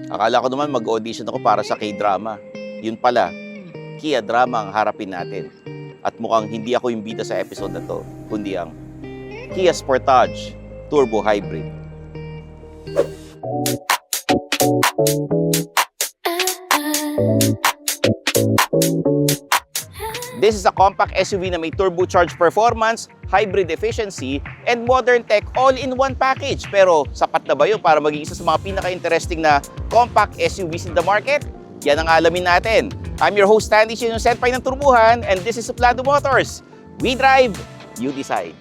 Akala ko naman mag-audition ako para sa K-drama. Yun pala, Kia drama ang harapin natin. At mukhang hindi ako yung bida sa episode na to, kundi ang Kia Sportage Turbo Hybrid. This is a compact SUV na may turbocharged performance, hybrid efficiency, and modern tech all in one package. Pero sapat na ba yun para maging isa sa mga pinaka-interesting na compact SUVs in the market? Yan ang alamin natin. I'm your host, Stanley Chin, yung senpai ng turbuhan, and this is Suplado Motors. We drive, you decide.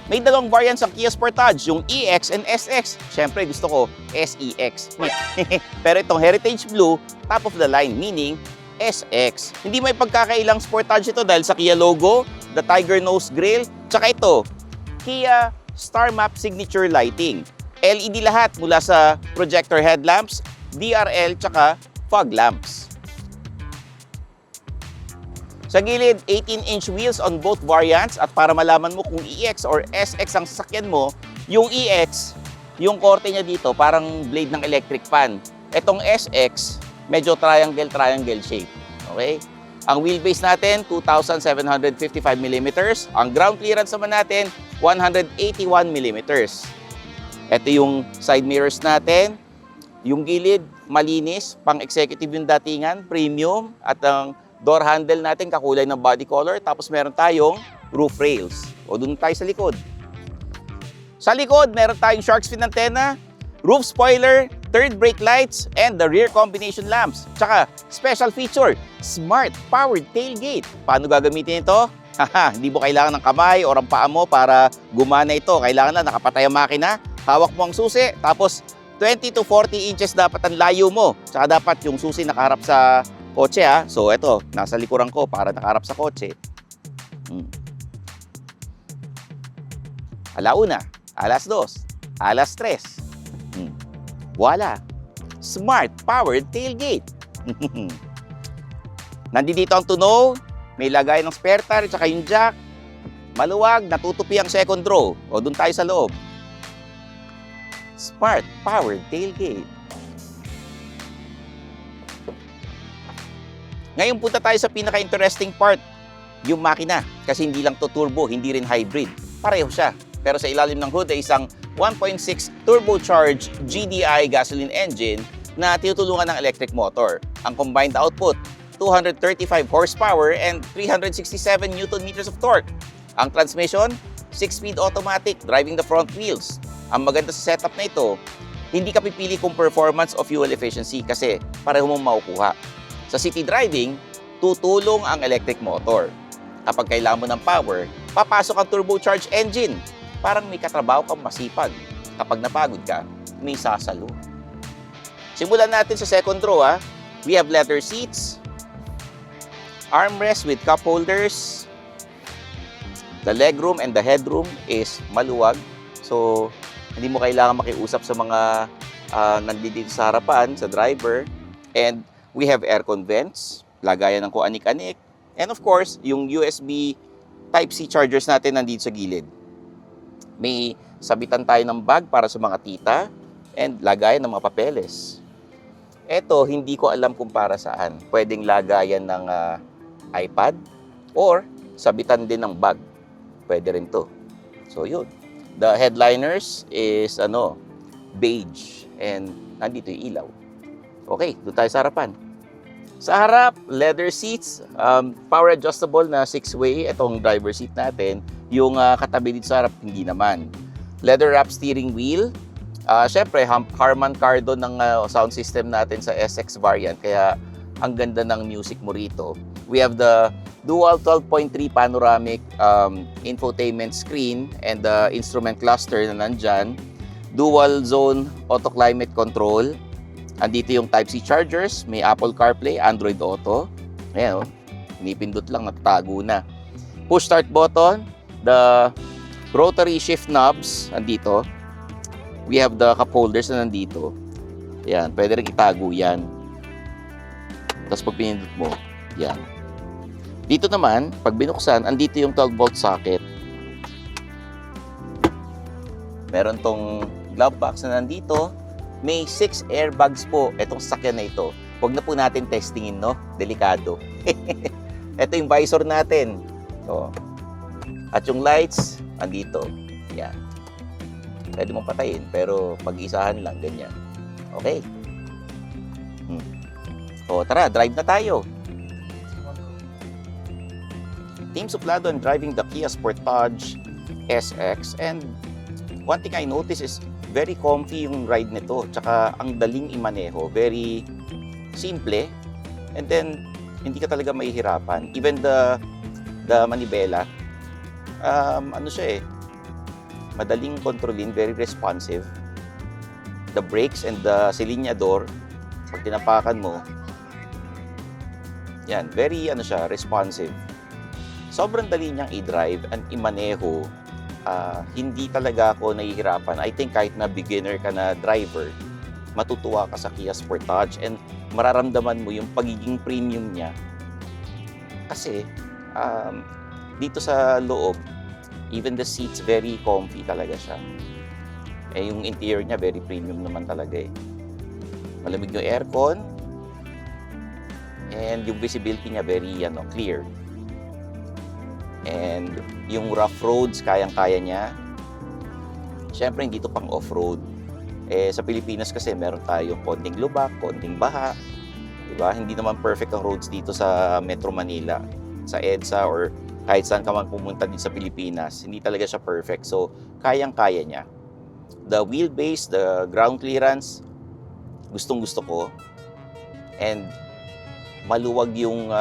May dalawang variants ang Kia Sportage, yung EX and SX. Siyempre, gusto ko SEX. Pero itong Heritage Blue, top of the line, meaning SX. Hindi may pagkakailang Sportage ito dahil sa Kia logo, the Tiger Nose Grille, tsaka ito, Kia Star Map Signature Lighting. LED lahat mula sa projector headlamps, DRL, tsaka fog lamps. Sa gilid, 18-inch wheels on both variants at para malaman mo kung EX or SX ang sasakyan mo, yung EX, yung korte niya dito parang blade ng electric fan. Etong SX, medyo triangle shape. Okay? Ang wheelbase natin, 2,755mm. Ang ground clearance naman natin, 181mm. Ito yung side mirrors natin. Yung gilid, malinis, pang-executive yung datingan, premium, at ang door handle natin kakulay ng body color, tapos meron tayong roof rails. O dun tayo sa likod. Sa likod, meron tayong shark's fin antenna, roof spoiler, third brake lights, and the rear combination lamps. Tsaka, special feature, smart powered tailgate. Paano gagamitin ito? Haha, hindi mo kailangan ng kamay o ng paa mo para gumana ito. Kailangan na nakapatay ang makina, hawak mo ang susi, tapos 20 to 40 inches dapat ang layo mo. Tsaka dapat yung susi nakaharap sa kotse ha. So ito, nasa likuran ko para nakaharap sa kotse. Alauna, alas 2, alas 3. Voila! Smart powered tailgate. Nandito ang tunog, may lagay ng spare tire at yung jack. Maluwag, natutupi ang second row. O dun tayo sa loob. Smart powered tailgate. Ngayon punta tayo sa pinaka-interesting part, yung makina. Kasi hindi lang to turbo, hindi rin hybrid. Pareho siya. Pero sa ilalim ng hood ay isang 1.6 turbocharged GDI gasoline engine na tinutulungan ng electric motor. Ang combined output, 235 horsepower and 367 Nm of torque. Ang transmission, 6-speed automatic, driving the front wheels. Ang maganda sa setup na ito, hindi ka pipili kung performance o fuel efficiency kasi pareho mong makukuha. Sa city driving, tutulong ang electric motor. Kapag kailangan mo ng power, papasok ang turbocharged engine. Parang may katrabaho kang masipag. Kapag napagod ka, may sasalo. Simulan natin sa second row. We have leather seats, armrest with cup holders. The legroom and the headroom is maluwag. So, hindi mo kailangan makiusap sa mga nandito sa harapan, sa driver. And we have aircon vents, lagayan ng kung anik-anik. And of course, yung USB Type-C chargers natin nandito sa gilid. May sabitan tayo ng bag para sa mga tita and lagayan ng mga papeles. Ito, hindi ko alam kung para saan. Pwedeng lagayan ng iPad or sabitan din ng bag. Pwede rin to. So yun. The headliners is beige and nandito yung ilaw. Okay, doon tayo sa harapan. Sa harap, leather seats, power adjustable na 6-way, itong driver seat natin. Yung katabi dito sa harap, hindi naman. Leather wrap steering wheel. Siyempre, Harman Kardon ng sound system natin sa SX variant, kaya ang ganda ng music mo rito. We have the dual 12.3 panoramic infotainment screen and the instrument cluster na nandyan. Dual zone auto climate control. Andito yung Type-C chargers, may Apple CarPlay, Android Auto. Ayan, pinipindot lang, natatago na. Push start button, the rotary shift knobs, andito. We have the cup holders na nandito. Yan, pwede rin itago yan. Tapos pag pinindot mo, yan. Dito naman, pag binuksan, andito yung 12-volt socket. Meron tong glove box na nandito. May 6 airbags po itong sasakyan na ito. Huwag na po natin testingin, no? Delikado. Ito yung visor natin. So, at yung lights, andito. Yan. Pwede mong patayin, pero pag-isahan lang, ganyan. Okay. O, tara, drive na tayo. Team suplado on driving the Kia Sportage SX, and one thing I noticed is very comfy yung ride nito, tsaka ang daling imaneho, very simple, and then hindi ka talaga mahihirapan. Even the manibela, ano siya madaling kontrolin, very responsive. The brakes and the silinyador, pag tinapakan mo, yan, very responsive. Sobrang dali niyang i-drive and imaneho. Hindi talaga ako nahihirapan. I think kahit na beginner ka na driver, matutuwa ka sa Kia Sportage and mararamdaman mo yung pagiging premium niya. Kasi dito sa loob, even the seats, very comfy talaga siya. Yung interior niya, very premium naman talaga Malamig yung aircon. And yung visibility niya, very clear. And yung rough roads, kayang-kaya niya. Siyempre, hindi ito pang off-road. Sa Pilipinas kasi, meron tayong konting lubak, konting baha. Diba? Hindi naman perfect ang roads dito sa Metro Manila, sa EDSA, or kahit saan ka man pumunta din sa Pilipinas. Hindi talaga siya perfect. So, kayang-kaya niya. The wheelbase, the ground clearance, gustong-gusto ko. And maluwag yung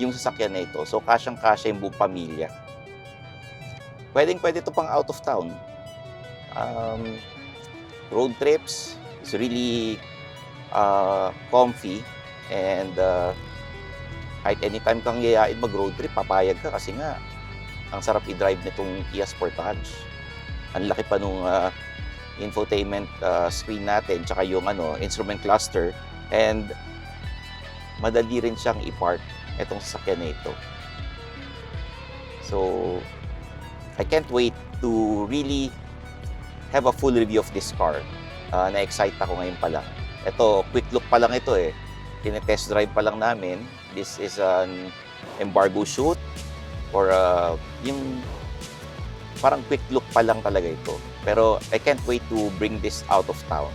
sasakyan na ito. So, kasyang-kasya yung buong pamilya. Pwede ito pang out of town. Road trips is really comfy. And kahit anytime kang yayain mag-road trip, papayag ka kasi nga, ang sarap i-drive nitong Kia Sportage. Ang laki pa nung infotainment screen natin, tsaka yung instrument cluster. And madali rin siyang i-park itong sasakyan na ito. So, I can't wait to really have a full review of this car. Na-excite ako ngayon pa lang. Ito, quick look pa lang ito Tine-test drive pa lang namin. This is an embargo shoot or yung parang quick look pa lang talaga ito. Pero I can't wait to bring this out of town.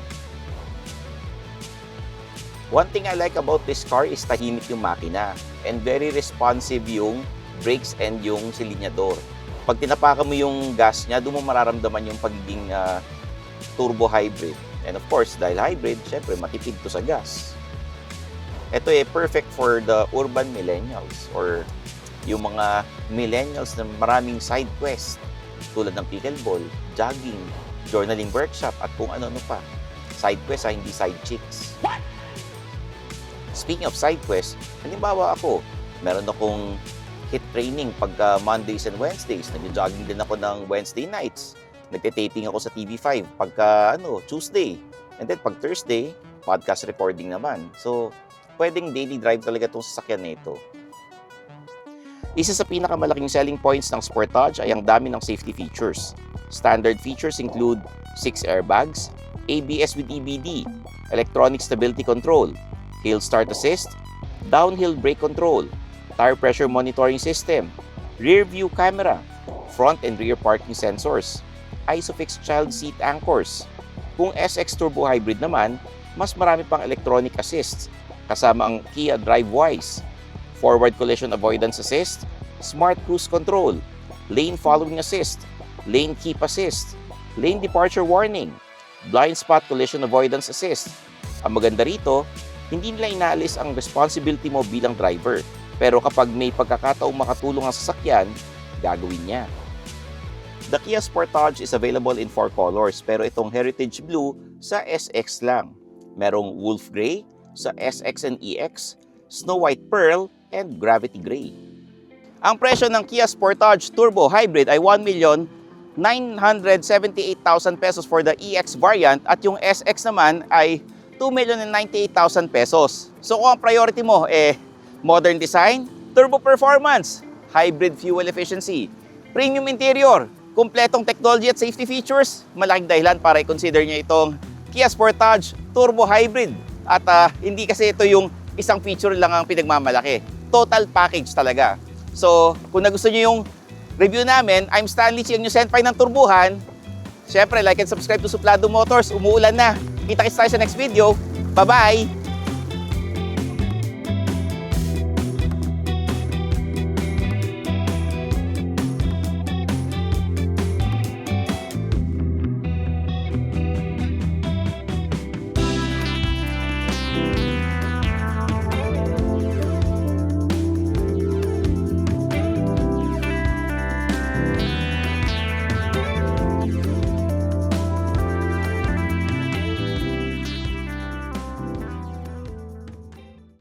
One thing I like about this car is tahimik yung makina and very responsive yung brakes and yung silinyador. Pag tinapakan mo yung gas niya, doon mo mararamdaman yung pagiging turbo hybrid. And of course, dahil hybrid, syempre matipid to sa gas. Ito perfect for the urban millennials or yung mga millennials na maraming side quest tulad ng pickleball, jogging, journaling workshop at kung ano-ano pa. Side quest hindi side chicks. What? Speaking of side quest, halimbawa ako, meron akong HIIT training pagka Mondays and Wednesdays. Nag-jogging din ako ng Wednesday nights. Nagte-taping ako sa TV5 pagka Tuesday. And then pag Thursday, podcast recording naman. So, pwedeng daily drive talaga itong sasakyan na ito. Isa sa pinakamalaking selling points ng Sportage ay ang dami ng safety features. Standard features include 6 airbags, ABS with EBD, electronic stability control, hill start assist, downhill brake control, tire pressure monitoring system, rear view camera, front and rear parking sensors, ISOFIX child seat anchors. Kung SX Turbo Hybrid naman, mas marami pang electronic assists kasama ang Kia DriveWise, forward collision avoidance assist, smart cruise control, lane following assist, lane keep assist, lane departure warning, blind spot collision avoidance assist. Ang maganda rito, hindi nila inaalis ang responsibility mo bilang driver. Pero kapag may pagkakataong makatulong ang sasakyan, gagawin niya. The Kia Sportage is available in 4 colors, pero itong Heritage Blue sa SX lang. Merong Wolf Gray sa SX and EX, Snow White Pearl, and Gravity Gray. Ang presyo ng Kia Sportage Turbo Hybrid ay 978,000 pesos for the EX variant at yung SX naman ay 2,098,000 pesos. So kung ang priority mo modern design, turbo performance, hybrid fuel efficiency, premium interior, kumpletong technology at safety features, malaking dahilan para i-consider niya itong Kia Sportage Turbo Hybrid. At hindi kasi ito yung isang feature lang ang pinagmamalaki. Total package talaga. So kung nagustuhan niyo yung review namin, I'm Stanley Chi, ang new senpai ng turbuhan. Siyempre, like and subscribe to Suplado Motors. Umuulan na. Kita-kits tayo sa next video. Bye-bye!